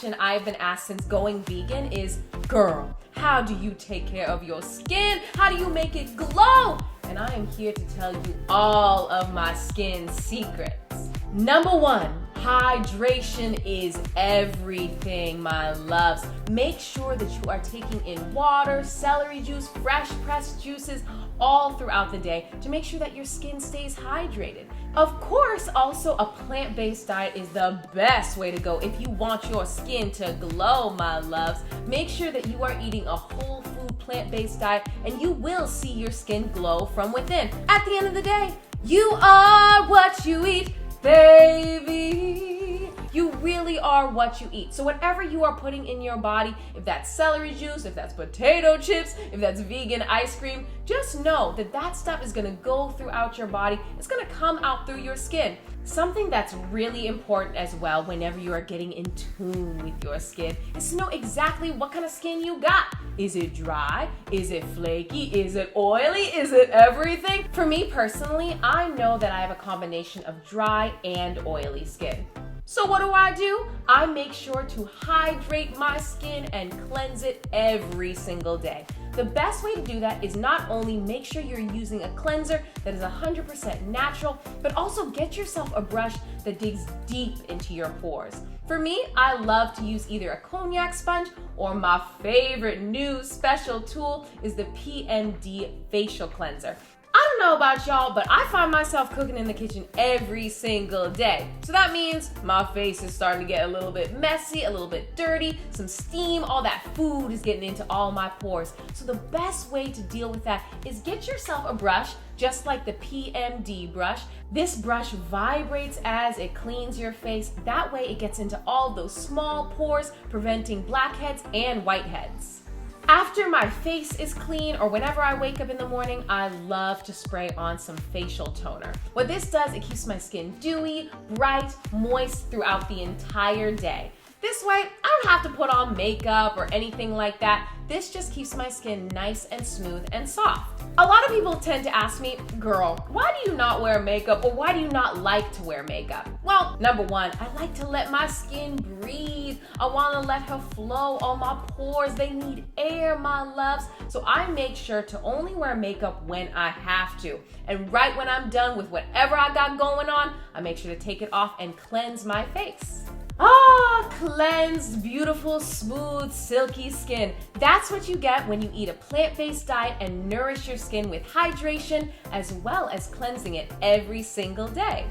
question I've been asked since going vegan is, girl, how do you take care of your skin? How do you make it glow? And I am here to tell you all of my skin secrets. Number one, hydration is everything, my loves. Make sure that you are taking in water, celery juice, fresh pressed juices all throughout the day to make sure that your skin stays hydrated. Of course, also a plant-based diet is the best way to go if you want your skin to glow, my loves. Make sure that you are eating a whole food plant-based diet and you will see your skin glow from within. At the end of the day, you are what you eat, baby. You really are what you eat. So whatever you are putting in your body, if that's celery juice, if that's potato chips, if that's vegan ice cream, just know that that stuff is gonna go throughout your body. It's gonna come out through your skin. Something that's really important as well whenever you are getting in tune with your skin is to know exactly what kind of skin you got. Is it dry? Is it flaky? Is it oily? Is it everything? For me personally, I know that I have a combination of dry and oily skin. So what do? I make sure to hydrate my skin and cleanse it every single day. The best way to do that is not only make sure you're using a cleanser that is 100% natural, but also get yourself a brush that digs deep into your pores. For me, I love to use either a cognac sponge or my favorite new special tool is the PMD facial cleanser. I don't know about y'all, but I find myself cooking in the kitchen every single day. So that means my face is starting to get a little bit messy, a little bit dirty, some steam, all that food is getting into all my pores. So the best way to deal with that is get yourself a brush, just like the PMD brush. This brush vibrates as it cleans your face. That way it gets into all those small pores, preventing blackheads and whiteheads. After my face is clean or whenever I wake up in the morning, I love to spray on some facial toner. What this does, it keeps my skin dewy, bright, moist throughout the entire day. This way, I don't have to put on makeup or anything like that. This just keeps my skin nice and smooth and soft. A lot of people tend to ask me, girl, why do you not wear makeup or why do you not like to wear makeup? Well, number one, I like to let my skin breathe. I want to let her flow. All my pores, they need air, my loves. So I make sure to only wear makeup when I have to. And right when I'm done with whatever I got going on, I make sure to take it off and cleanse my face. Cleansed, beautiful, smooth, silky skin. That's what you get when you eat a plant-based diet and nourish your skin with hydration as well as cleansing it every single day.